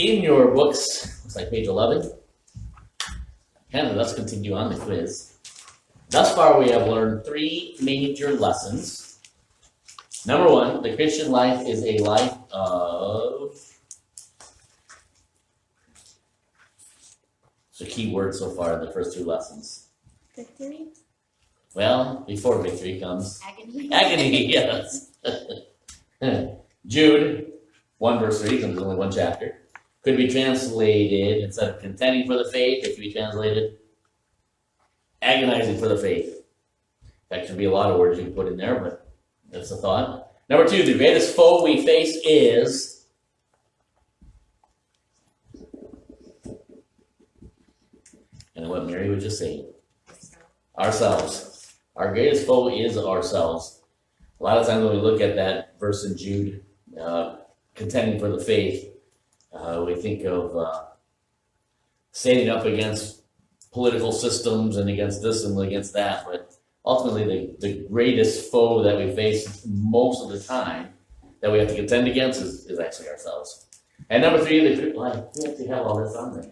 in your books, looks like page 11, and let's continue on the quiz. Thus far, we have learned 3 major lessons. Number 1, the Christian life is a life of... It's a key word so far in the first 2 lessons. Victory? Well, before victory comes Agony? agony, yes. Jude, 1 verse 3, because there's only 1 chapter, could be translated, instead of contending for the faith, it could be translated agonizing for the faith. That could be a lot of words you can put in there, but that's a thought. Number 2, the greatest foe we face is... And what Mary was just saying. Ourselves. Our greatest foe is ourselves. A lot of times when we look at that verse in Jude, contending for the faith, we think of standing up against political systems and against this and against that, but ultimately the greatest foe that we face most of the time that we have to contend against is actually ourselves. And number 3, the life. We have to have all this on there.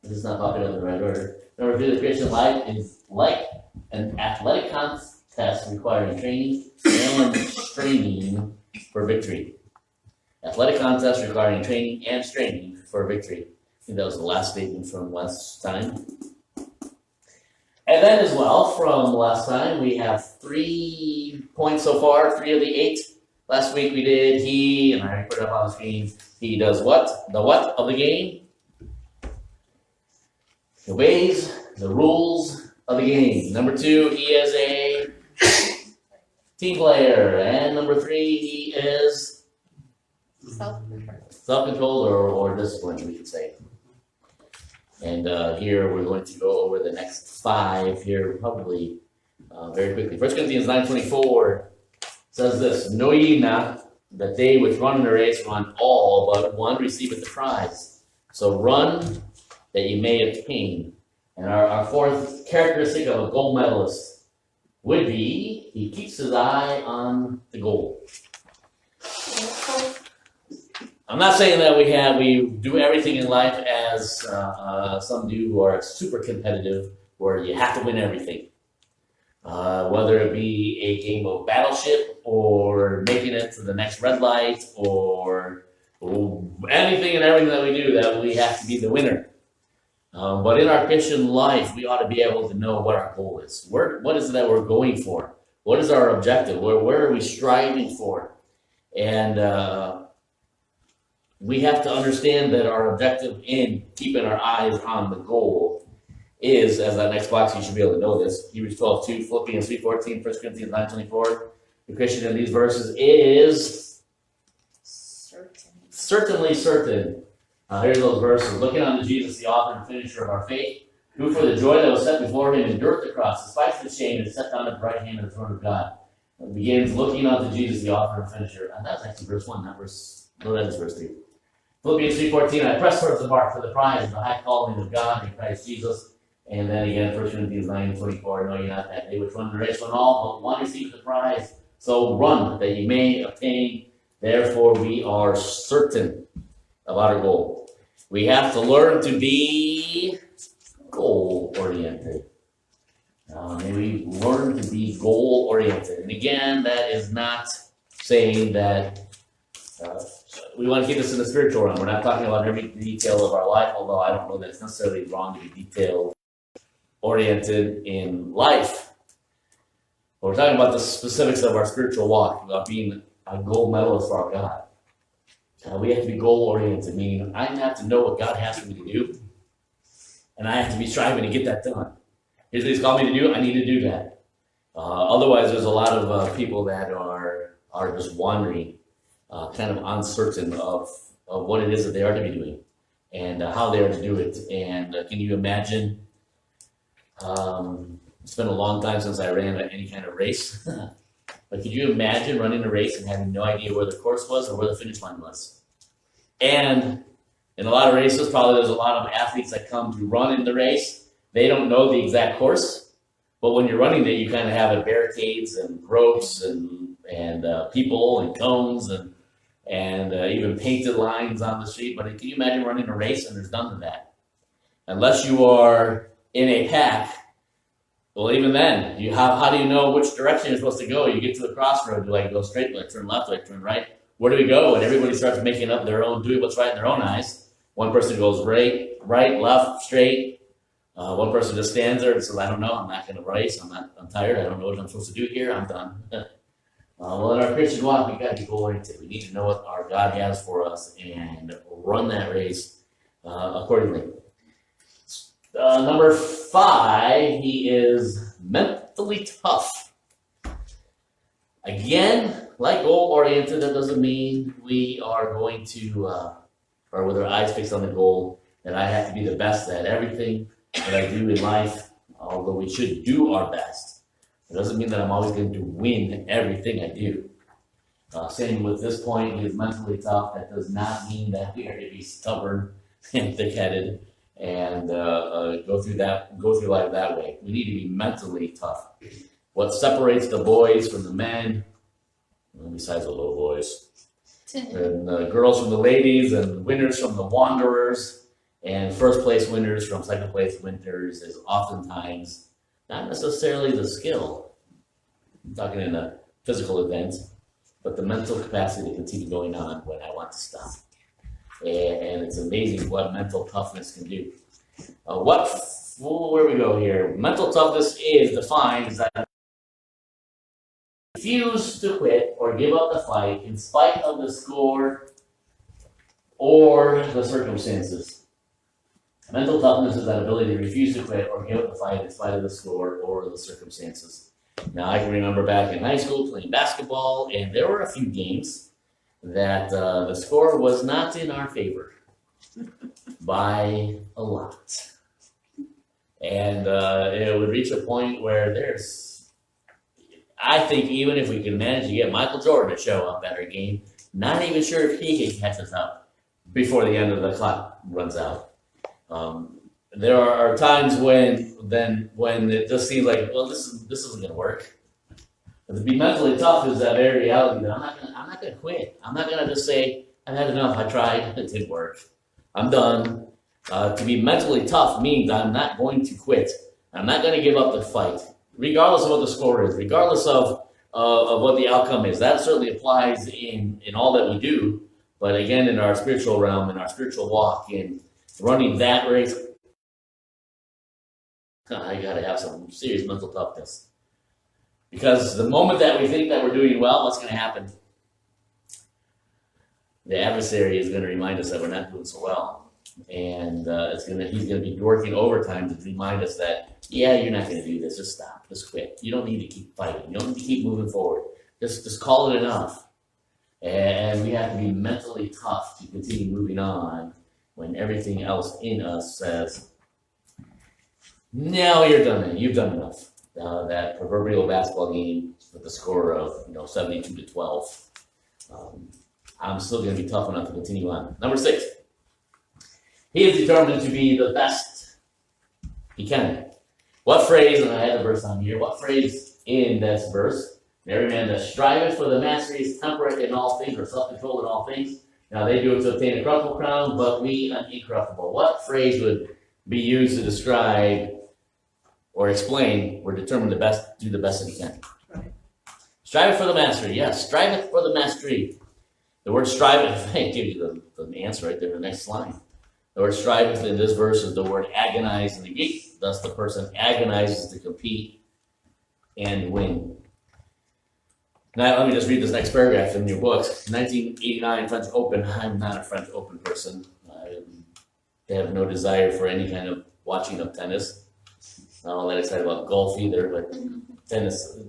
This is not popping up in the right order. Number 3, the Christian life is like an athletic contest requiring training and straining for victory. Athletic contest requiring training and straining for victory. I think that was the last statement from last time. And then as well, from last time, we have 3 points so far, 3 of the 8. Last week we did he, and I already put it up on the screen, he does what? The what of the game? He obeys the rules of the game. Number 2, he is a team player. And number 3, he is self-controlled or disciplined, we could say. And here we're going to go over the next 5 here, probably very quickly. 1 Corinthians 9:24 says this, know ye not that they which run in the race run all, but one receiveth the prize. So run that you may obtain. And our 4th characteristic of a gold medalist would be he keeps his eye on the goal. I'm not saying that we do everything in life as some do who are super competitive, where you have to win everything. Whether it be a game of battleship or making it to the next red light or anything and everything that we do, that we have to be the winner. But in our Christian life, we ought to be able to know what our goal is. What is it that we're going for? What is our objective? Where are we striving for? And we have to understand that our objective in keeping our eyes on the goal is, as that next box, you should be able to know this, Hebrews 12:2, Philippians 3:14, 1 Corinthians 9:24. The Christian in these verses is certainly certain. Here's those verses. Looking unto Jesus, the author and finisher of our faith, who for the joy that was set before him endured the cross, despised the shame, and sat down at the right hand of the throne of God. It begins looking unto Jesus, the author and finisher. And that's actually verse 1, not verse, no, that is verse 3. Philippians 3:14, I press towards the mark for the prize of the high calling of God in Christ Jesus. And then again, 1 Corinthians 9:24, know ye not that they which run the race run all, but one receives the prize. So run that ye may obtain. Therefore we are certain about our goal. We have to learn to be goal-oriented. May we learn to be goal-oriented. And again, that is not saying that we want to keep this in the spiritual realm. We're not talking about every detail of our life, although I don't know that it's necessarily wrong to be detail-oriented in life. But we're talking about the specifics of our spiritual walk, about being a gold medalist for our God. We have to be goal-oriented, meaning I have to know what God has for me to do, and I have to be striving to get that done. Here's what He's called me to do, I need to do that. Otherwise, there's a lot of people that are just wandering, kind of uncertain of what it is that they are to be doing and how they are to do it. And can you imagine, it's been a long time since I ran any kind of race, but could you imagine running a race and having no idea where the course was or where the finish line was? And in a lot of races, probably there's a lot of athletes that come to run in the race. They don't know the exact course, but when you're running it, you kind of have barricades and ropes and people and cones and and even painted lines on the street. But can you imagine running a race and there's none of that? Unless you are in a pack, well, even then, how do you know which direction you're supposed to go? You get to the crossroad, you like go straight, like turn left, like turn right. Where do we go? And everybody starts making up their own, doing what's right in their own eyes. One person goes right, left, straight. One person just stands there and says, I don't know, I'm not going to race. I'm tired. I don't know what I'm supposed to do here. I'm done. Well, in our Christian walk, we got to be oriented. We need to know what our God has for us and run that race accordingly. Number 5, he is mentally tough. Again, like goal-oriented, that doesn't mean we are going to, or with our eyes fixed on the goal, that I have to be the best at everything that I do in life, although we should do our best. It doesn't mean that I'm always going to win everything I do. Same with this point, he is mentally tough. That does not mean that we are going to be stubborn and thick-headed and go through life that way. We need to be mentally tough. What separates the boys from the men, besides the little boys, and girls from the ladies, and winners from the wanderers, and first place winners from second place winners is oftentimes not necessarily the skill. I'm talking in a physical event, but the mental capacity to continue going on when I want to stop. And it's amazing what mental toughness can do. Where we go here? Mental toughness is defined as that refuse to quit or give up the fight in spite of the score or the circumstances. Mental toughness is that ability to refuse to quit or give up the fight in spite of the score or the circumstances. Now, I can remember back in high school playing basketball, and there were a few games that the score was not in our favor by a lot. And it would reach a point where I think even if we could manage to get Michael Jordan to show up at our game, not even sure if he can catch us up before the end of the clock runs out. There are times when it just seems like, well, this isn't going to work. But to be mentally tough is that very reality that I'm not going to quit. I'm not going to just say, I've had enough, I tried, it didn't work. I'm done. To be mentally tough means I'm not going to quit. I'm not going to give up the fight, regardless of what the score is, regardless of what the outcome is. That certainly applies in all that we do. But again, in our spiritual realm, in our spiritual walk, in running that race, I got to have some serious mental toughness. Because the moment that we think that we're doing well, what's going to happen? The adversary is going to remind us that we're not doing so well. And he's going to be working overtime to remind us that, yeah, you're not going to do this. Just stop. Just quit. You don't need to keep fighting. You don't need to keep moving forward. Just call it enough. And we have to be mentally tough to continue moving on when everything else in us says, no, you're done. You've done enough. That proverbial basketball game with the score of 72-12. I'm still going to be tough enough to continue on. Number 6. He is determined to be the best he can. What phrase, and I had a verse on here, what phrase in this verse? Every man that striveth for the mastery is temperate in all things, or self-controlled in all things. Now they do it to obtain a corruptible crown, but we an incorruptible. What phrase would be used to describe or explain we're determined to do the best that we can? Right. Striveth for the mastery, yes. Striveth for the mastery. The word striveth, I give you the answer right there in the next line. The word striveth in this verse is the word agonize in the Greek. Thus, the person agonizes to compete and win. Now, let me just read this next paragraph in your book. 1989 French Open. I'm not a French Open person. I have no desire for any kind of watching of tennis. I'm not all that excited about golf either, but tennis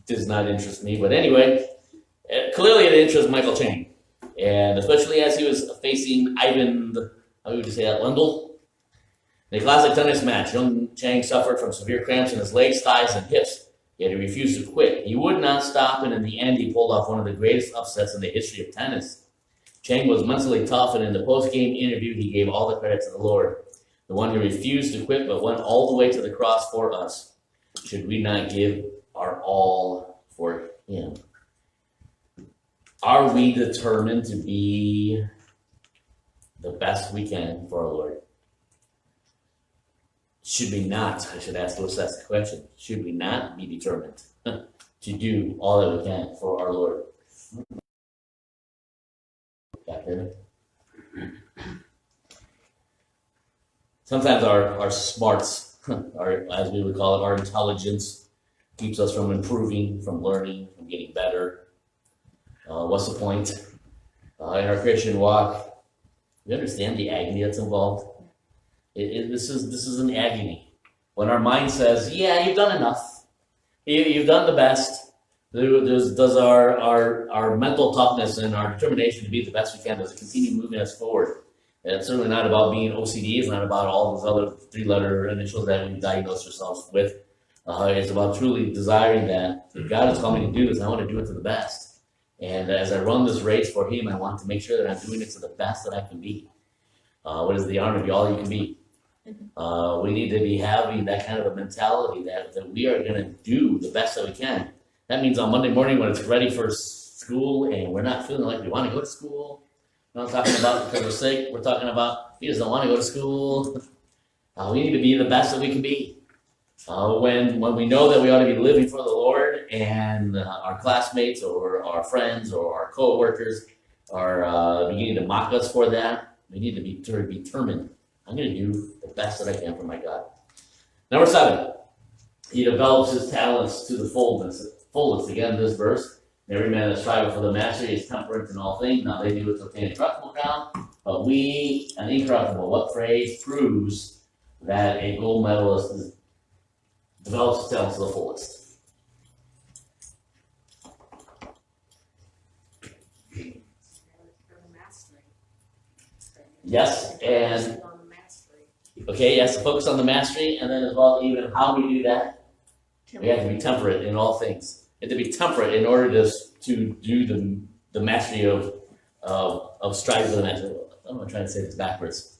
does not interest me. But anyway, clearly it interests Michael Chang. And especially as he was facing Ivan, how would you say that, Lendl? In a classic tennis match, young Chang suffered from severe cramps in his legs, thighs, and hips. Yet he refused to quit. He would not stop, and in the end, he pulled off one of the greatest upsets in the history of tennis. Chang was mentally tough, and in the post-game interview, he gave all the credit to the Lord, the one who refused to quit but went all the way to the cross for us. Should we not give our all for him? Are we determined to be the best we can for our Lord? Should we not? Let's ask the question. Should we not be determined to do all that we can for our Lord? Back there. Sometimes our smarts, our, as we would call it, our intelligence keeps us from improving, from learning, from getting better. What's the point? In our Christian walk, we understand the agony that's involved. This is an agony. When our mind says, yeah, you've done enough. You've done the best. Does our mental toughness and our determination to be the best we can, does it continue moving us forward? And it's certainly not about being OCD. It's not about all those other 3-letter initials that we diagnose ourselves with. It's about truly desiring that if God has called me to do this, I want to do it to the best. And as I run this race for Him, I want to make sure that I'm doing it to the best that I can be. What is the honor? Be all you can be. We need to be having that kind of a mentality that we are going to do the best that we can. That means on Monday morning when it's ready for school and we're not feeling like we want to go to school. We're not talking about because we're sick. We're talking about we just don't want to go to school. We need to be the best that we can be. When we know that we ought to be living for the Lord and our classmates or our friends or our co-workers are beginning to mock us for that, we need to be determined. I'm going to do the best that I can for my God. Number 7, he develops his talents to the fullest. Again, this verse, every man that striveth for the mastery is temperate in all things. Now they do it to obtain a corruptible crown, but we an incorruptible. What phrase proves that a gold medalist develops his talents to the fullest? Yes, and okay, yes, focus on the mastery, and then as well, even how we do that, we have to be temperate in all things. We have to be temperate in order to do the mastery of striving for the mastery. I'm trying to say this backwards.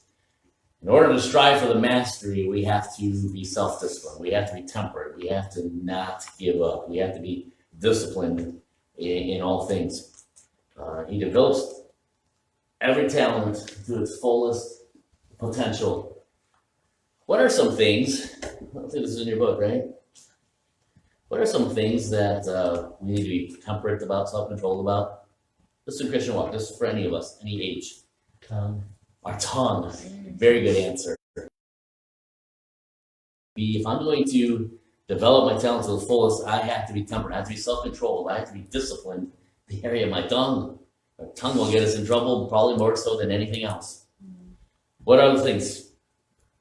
In order to strive for the mastery, we have to be self-disciplined. We have to be temperate. We have to not give up. We have to be disciplined in all things. He develops every talent to its fullest potential. What are some things, I think this is in your book, right? What are some things that we need to be temperate about, self-controlled about? This is a Christian walk. This is for any of us, any age. Tongue. Our tongue. Very good answer. If I'm going to develop my talent to the fullest, I have to be temperate. I have to be self-controlled. I have to be disciplined in the area of my tongue. Our tongue will get us in trouble, probably more so than anything else. What are the things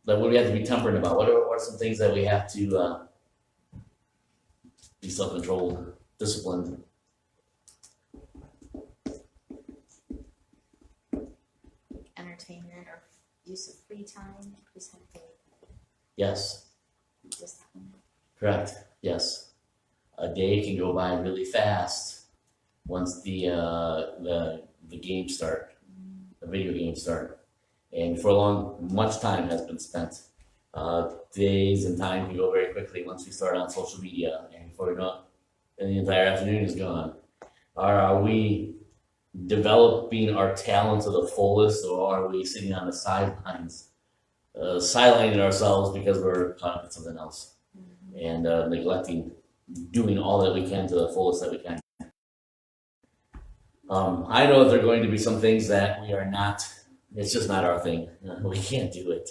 that we have to be temperate about? What are some things that we have to be self-controlled, disciplined? Entertainment or use of free time. Just have to. Yes. Just Correct. Yes. A day can go by really fast once the games start, the video games start, and before long, much time has been spent. Days and time can go very quickly once we start on social media, and before we know it, and the entire afternoon is gone. Are we developing our talent to the fullest, or are we sitting on the sidelines, sidelining ourselves because we're caught up in something else and neglecting doing all that we can to the fullest that we can? I know that there are going to be some things that we are not, it's just not our thing. We can't do it.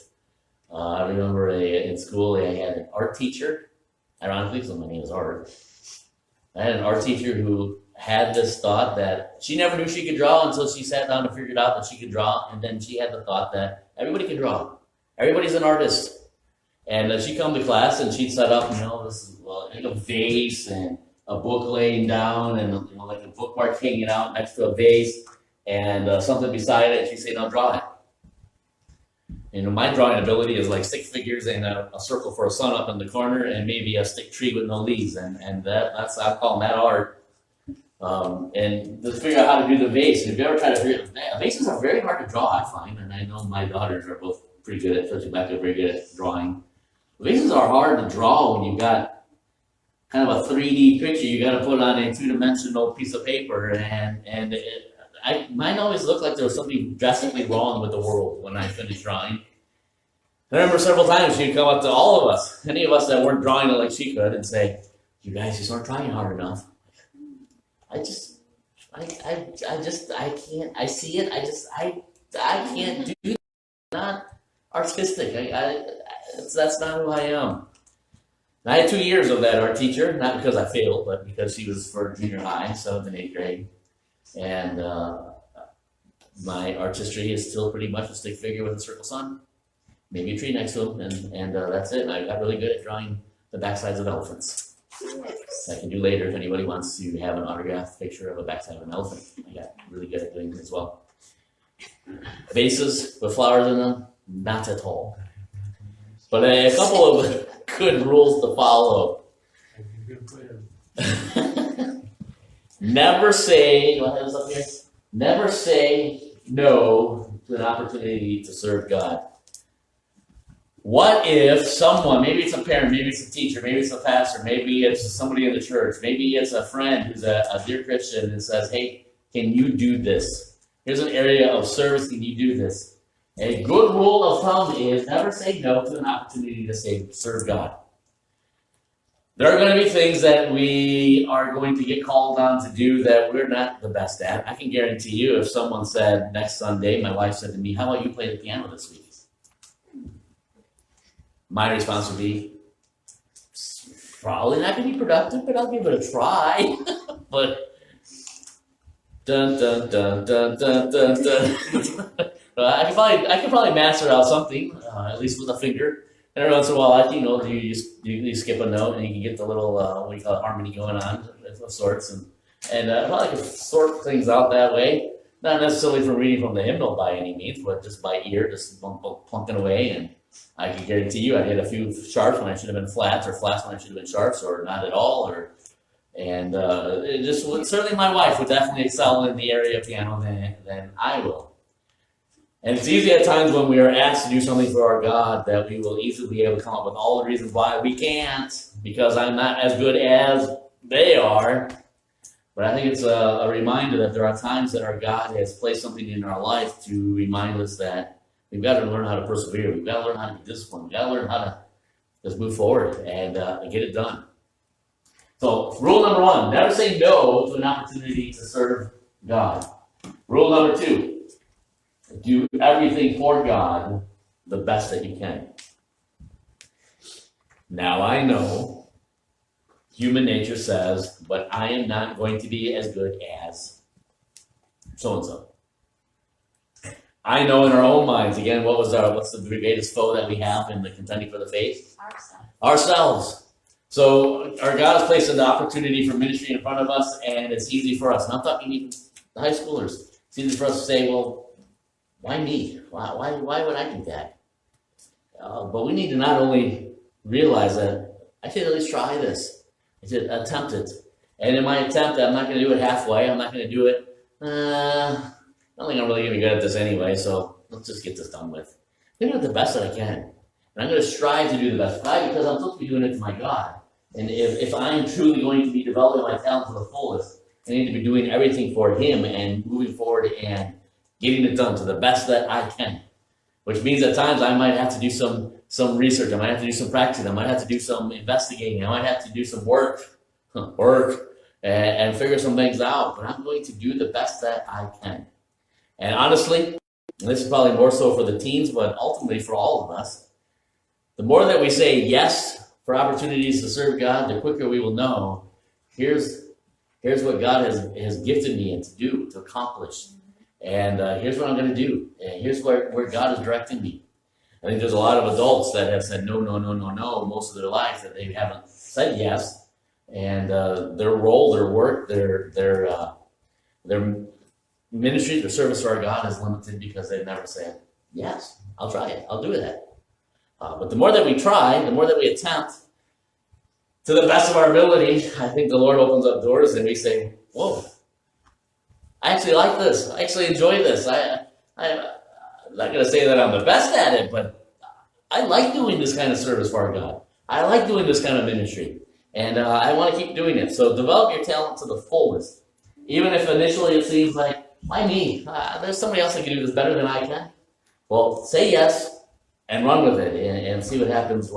I remember in school, I had an art teacher. Ironically, because my name is Art. I had an art teacher who had this thought that she never knew she could draw until she sat down to figure it out that she could draw. And then she had the thought that everybody can draw. Everybody's an artist. And she'd come to class and she'd set up, this is like a vase and a book laying down and like a bookmark hanging out next to a vase and something beside it. She'd say, "Now draw it." My drawing ability is like stick figures and a circle for a sun up in the corner and maybe a stick tree with no leaves, and that's I call that art. And to figure out how to do the vase, if you ever try to figure it, vases are very hard to draw, I find, and I know my daughters are both pretty good at, especially Becca, very good at drawing. Vases are hard to draw when you've got kind of a 3D picture you got to put on a two-dimensional piece of paper, and mine always looked like there was something drastically wrong with the world when I finished drawing. I remember several times she'd come up to all of us, any of us that weren't drawing it like she could, and say, "You guys just aren't trying hard enough." I can't. I see it. I can't do it. Not artistic. That's not who I am. And I had 2 years of that art teacher, not because I failed, but because she was for junior high, 7th and 8th grade. And my art history is still pretty much a stick figure with a circle sun, maybe a tree next to him, and that's it. And I got really good at drawing the backsides of elephants. I can do later if anybody wants to have an autographed picture of a backside of an elephant. I got really good at doing it as well. Vases with flowers in them, not at all. But a couple of good rules to follow. Never say, what is up here? Never say no to an opportunity to serve God. What if someone, maybe it's a parent, maybe it's a teacher, maybe it's a pastor, maybe it's somebody in the church, maybe it's a friend who's a dear Christian and says, "Hey, can you do this? Here's an area of service, can you do this?" A good rule of thumb is never say no to an opportunity to serve God. There are going to be things that we are going to get called on to do that we're not the best at. I can guarantee you if someone said next Sunday, my wife said to me, "How about you play the piano this week?" My response would be, probably not going to be productive, but I'll give it a try. But dun dun dun dun dun dun dun. I could probably master out something, at least with a finger. And every once in a while, you skip a note and you can get the little what do you call it, harmony going on of sorts, and I probably could sort things out that way. Not necessarily from reading from the hymnal by any means, but just by ear, just plunking away. And I can guarantee you, I hit a few sharps when I should have been flats, or flats when I should have been sharps, or not at all. Certainly my wife would definitely excel in the area of piano than I will. And it's easy at times when we are asked to do something for our God that we will easily be able to come up with all the reasons why we can't, because I'm not as good as they are. But I think it's a reminder that there are times that our God has placed something in our life to remind us that we've got to learn how to persevere. We've got to learn how to be disciplined. We've got to learn how to just move forward and get it done. So rule number 1, never say no to an opportunity to serve God. Rule number 2, do everything for God the best that you can. Now I know human nature says, but I am not going to be as good as so-and-so. I know in our own minds, again, what's the greatest foe that we have in the contending for the faith? Ourselves. So our God has placed an opportunity for ministry in front of us, and it's easy for us. And I'm talking even the high schoolers. It's easy for us to say, well, why me? Why would I do that? But we need to not only realize that I should at least try this. I should attempt it. And in my attempt, I'm not going to do it halfway. I'm not going to do it, I don't think I'm really going to be good at this anyway, so let's just get this done with. I'm going to do the best that I can. And I'm going to strive to do the best. Why? Because I'm supposed to be doing it to my God. And if I am truly going to be developing my talent to the fullest, I need to be doing everything for Him and moving forward and getting it done to the best that I can. Which means at times I might have to do some research. I might have to do some practicing. I might have to do some investigating. I might have to do some work, and figure some things out. But I'm going to do the best that I can. And honestly, and this is probably more so for the teens, but ultimately for all of us, the more that we say yes for opportunities to serve God, the quicker we will know, here's what God has gifted me and to do, to accomplish. And here's what I'm going to do. And here's where God is directing me. I think there's a lot of adults that have said no most of their life, that they haven't said yes. And their role, their work, their ministry, their service to our God is limited because they've never said, yes, I'll try it. I'll do that. But the more that we try, the more that we attempt, to the best of our ability, I think the Lord opens up doors and we say, whoa, I actually like this. I actually enjoy this. I'm not going to say that I'm the best at it, but I like doing this kind of service for our God. I like doing this kind of ministry. And I want to keep doing it. So develop your talent to the fullest. Even if initially it seems like, why me? There's somebody else that can do this better than I can. Well, say yes and run with it and see what happens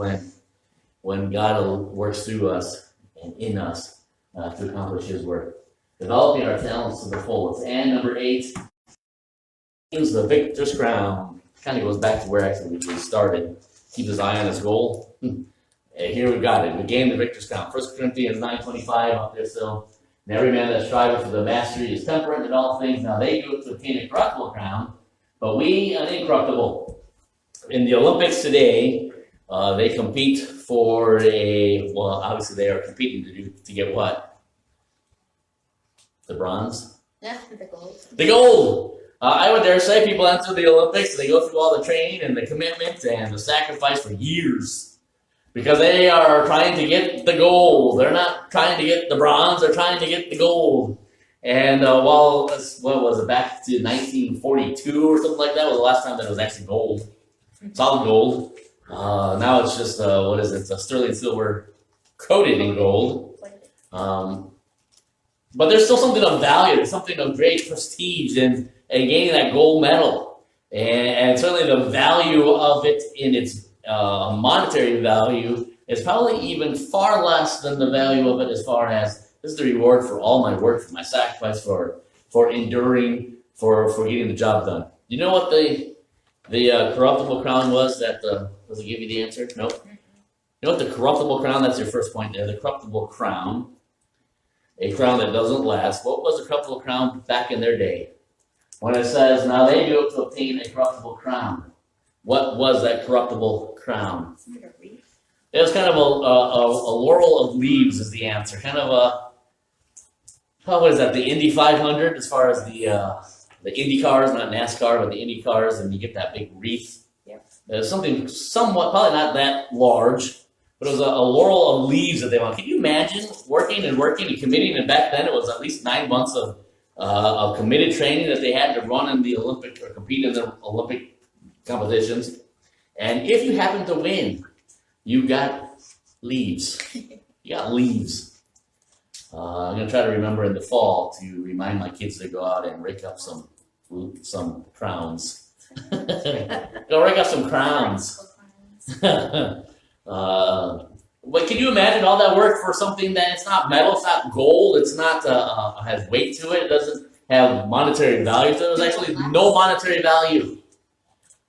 when God works through us and in us to accomplish His work. Developing our talents to the fullest. And number 8, use the victor's crown. Kind of goes back to where actually we started. Keep his eye on his goal. Here we've got it. We gained the victor's crown. 1 Corinthians 9:25 up there still. And every man that striveth for the mastery is temperate in all things. Now they do it to obtain a corruptible crown, but we an incorruptible. In the Olympics today, they compete for obviously they are competing to get what? The bronze? Yeah, the gold. The gold! I would dare say people enter the Olympics, they go through all the training and the commitment and the sacrifice for years. Because they are trying to get the gold. They're not trying to get the bronze, they're trying to get the gold. And what was it, back to 1942 or something like that was the last time that it was actually gold. Solid gold. Now it's just, sterling silver coated in gold. But there's still something of value, there's something of great prestige in gaining that gold medal. And certainly the value of it in its monetary value is probably even far less than the value of it as far as this is the reward for all my work, for my sacrifice, for enduring, for getting the job done. You know what the corruptible crown was? Does it give you the answer? Nope. You know what the corruptible crown, that's your first point there, the corruptible crown, a crown that doesn't last. What was the corruptible crown back in their day? When it says, now they do it to obtain a corruptible crown. What was that corruptible crown? It was kind of a laurel of leaves is the answer. Kind of what is that, the Indy 500 as far as the Indy cars, not NASCAR, but the Indy cars, and you get that big wreath. Yep. Something somewhat, probably not that large, but it was a laurel of leaves that they want. Can you imagine working and committing, and back then it was at least 9 months of committed training that they had to run in the Olympic or compete in the Olympic competitions, and if you happen to win, you got leaves. You got leaves. I'm gonna try to remember in the fall to remind my kids to go out and rake up some crowns. Go rake up some crowns. But can you imagine all that work for something that it's not metal, it's not gold, it's not has weight to it, it doesn't have monetary value to it. There's actually no monetary value.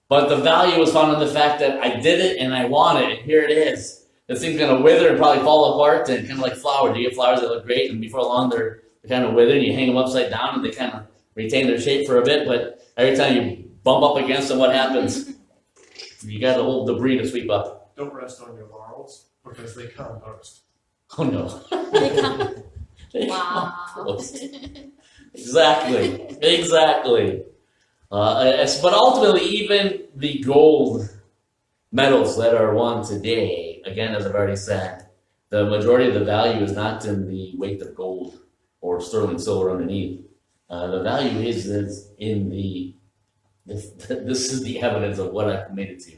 But the value was found in the fact that I did it and I want it, and here it is. This thing's going to wither and probably fall apart, and kind of like flowers. You get flowers that look great, and before long they're kind of withered, and you hang them upside down, and they kind of retain their shape for a bit, but every time you bump up against them, what happens? You got the whole debris to sweep up. Don't rest on your laurels, because they compost. Oh, no. Wow. Compost. Exactly. But ultimately, even the gold medals that are won today, again, as I've already said, the majority of the value is not in the weight of gold or sterling silver underneath. The value is in this is the evidence of what I've committed to.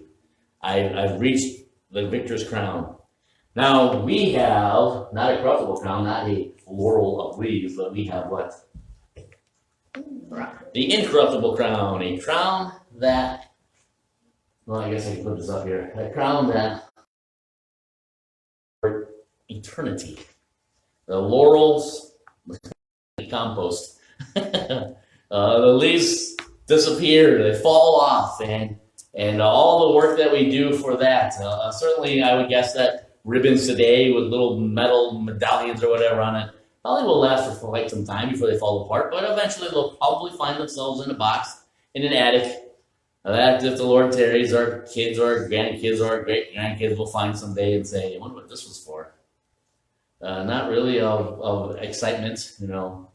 I've reached the victor's crown. Now, we have not a corruptible crown, not a laurel of leaves, but we have what? The incorruptible crown, a crown that, well, I guess I can put this up here, a crown that for eternity. The laurels, the compost, the leaves disappear, they fall off, and all the work that we do for that. Certainly, I would guess that ribbons today with little metal medallions or whatever on it probably will last for quite some time before they fall apart, but eventually they'll probably find themselves in a box in an attic. That, if the Lord tarries, our kids or our grandkids or our great-grandkids will find someday and say, I wonder what this was for. Not really of excitement, you know.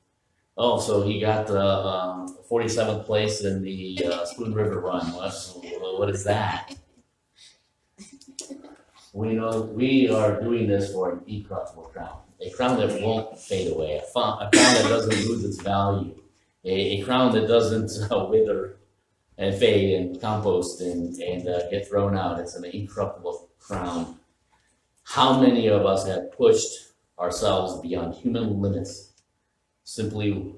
Oh, so he got 47th place in the Spoon River Run. What is that? We know we are doing this for an incorruptible crown. A crown that won't fade away, a crown that doesn't lose its value, a crown that doesn't wither and fade and compost and get thrown out. It's an incorruptible crown. How many of us have pushed ourselves beyond human limits simply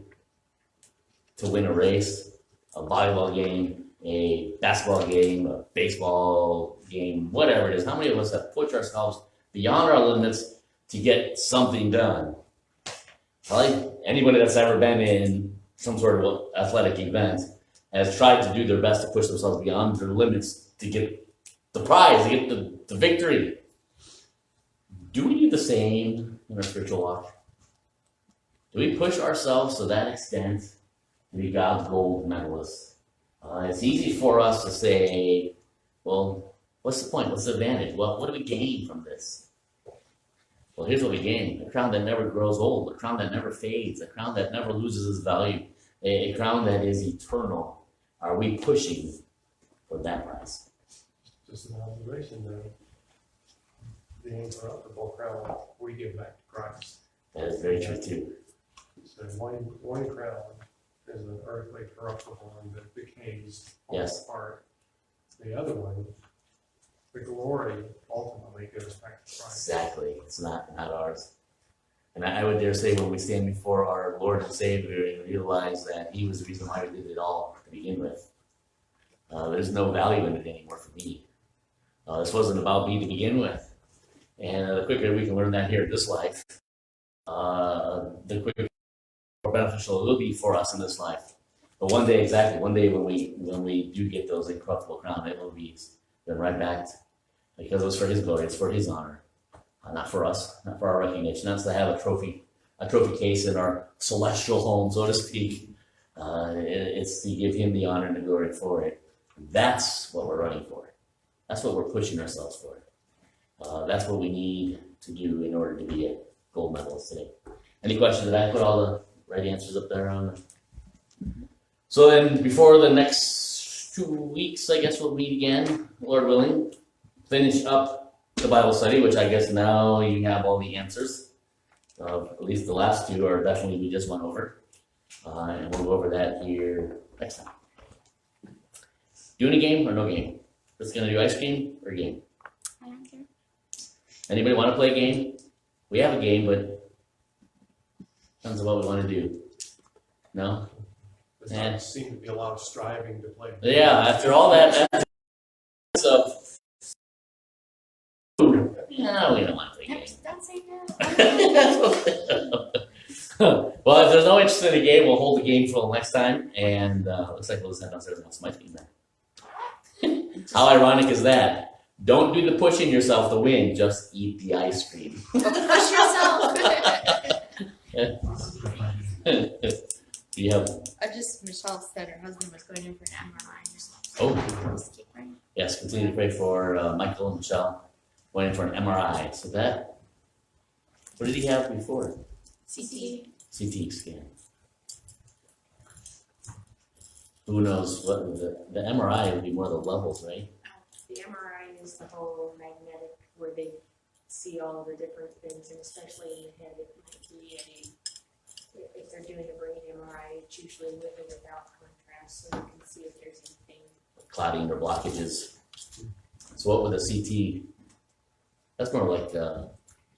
to win a race, a volleyball game, a basketball game, a baseball game, whatever it is. How many of us have pushed ourselves beyond our limits to get something done? Probably anybody that's ever been in some sort of athletic event has tried to do their best to push themselves beyond their limits to get the prize, to get the victory. Do we do the same in our spiritual walk? Do we push ourselves to that extent to be God's gold medalist? It's easy for us to say, well, what's the point? What's the advantage? Well, what do we gain from this? Well, here's what we gain. A crown that never grows old, a crown that never fades, a crown that never loses its value, a crown that is eternal. Are we pushing for that prize? Just an observation though. The incorruptible crown we give back to Christ. That is very true too. So one crown is an earthly corruptible one that decays, Yes. falls apart. The other one, the glory ultimately goes back to Christ. Exactly. It's not ours. And I would dare say when we stand before our Lord and Savior and realize that He was the reason why we did it all to begin with, there's no value in it anymore for me. This wasn't about me to begin with. And the quicker we can learn that here in this life, the quicker more beneficial it will be for us in this life. But one day, exactly, one day when we do get those incorruptible crown, it will be then right back because it was for His glory, it's for His honor, not for us, not for our recognition. Not to have a trophy case in our celestial home, so to speak. It's to give Him the honor and the glory for it. That's what we're running for. That's what we're pushing ourselves for. That's what we need to do in order to be a gold medalist today. Any questions? Did I put all the right answers up there on the... So then, before the next 2 weeks, I guess we'll meet again, Lord willing, finish up the Bible study, which I guess now you have all the answers. At least the last two are definitely we just went over. And we'll go over that here next time. Doing a game or no game? Just gonna do ice cream or game? I don't care. Anybody want to play a game? We have a game, but depends on what we want to do. No? There doesn't seem to be a lot of striving to play. Yeah, after all that stuff. No, we don't want to play a game. Don't say no. Well, if there's no interest in the game, we'll hold the game for the next time. And looks like we'll just head downstairs and have some ice cream then. How ironic is that? Don't do the pushing yourself to win, just eat the ice cream. Push yourself. You have, Michelle said her husband was going in for an MRI or something. oh, Just keep praying. yes, continue to pray for Michael and Michelle going in for an MRI. So that, what did he have before? CT. CT scan. Who knows what the MRI would be more of the levels, right? The MRI is the whole magnetic where they see all the different things, and especially in the head, it might be if they're doing a brain MRI, it's usually with or without contrast, so you can see if there's anything. Clotting or blockages. So what with a CT? That's more like a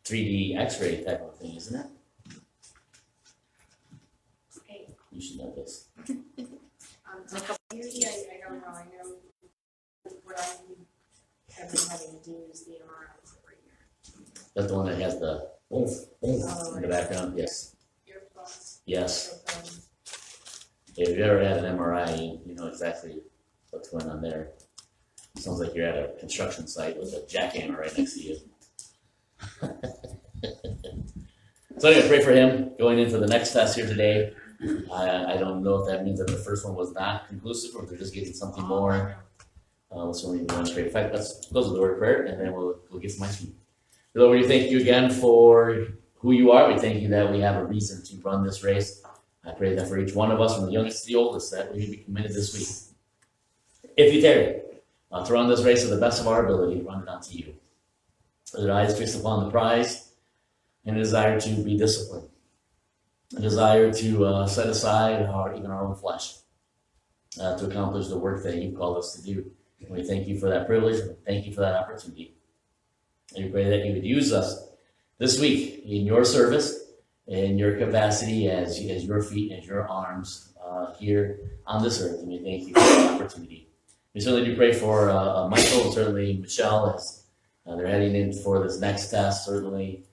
3D X-ray type of thing, isn't it? Hey, You should know this. usually I don't know, I know what I have been having to do is the MRIs every year. That's the one that has the oomph in the background. Yes. Earplugs. Yes. Earphones. If you've ever had an MRI, you know exactly what's going on there. Sounds like you're at a construction site with a jackhammer right next to you. So anyway, pray for him going into the next test here today. I don't know if that means that the first one was not conclusive or if they're just getting something more. So we want to pray. In fact, let's close with the word of prayer and then we'll get some ice cream. Lord, we thank you again for who you are. We thank you that we have a reason to run this race. I pray that for each one of us, from the youngest to the oldest, that we be committed this week. If you tarry, to run this race to the best of our ability, to run it unto you. With our eyes fixed upon the prize and a desire to be disciplined. A desire to set aside even our own flesh to accomplish the work that you've called us to do. And we thank you for that privilege and thank you for that opportunity. And we pray that you would use us this week in your service, in your capacity as your feet, as your arms here on this earth. And we thank you for the opportunity. We certainly do pray for Michael and certainly Michelle as they're heading in for this next test. Certainly,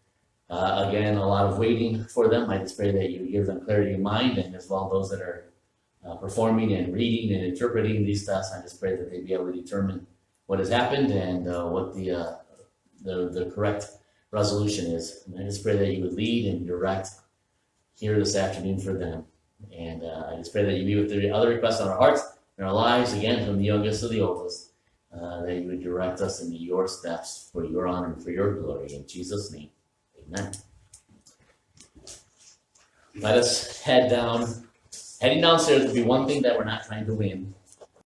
again, a lot of waiting for them. I just pray that you give them clarity of mind, and as well those that are performing and reading and interpreting these tests. I just pray that they be able to determine what has happened and what the correct resolution is. And I just pray that you would lead and direct here this afternoon for them. And I just pray that you be with the other requests on our hearts and our lives, again, from the youngest to the oldest, that you would direct us into your steps for your honor and for your glory. In Jesus' name, amen. Let us head down. Heading downstairs will be one thing that we're not trying to win.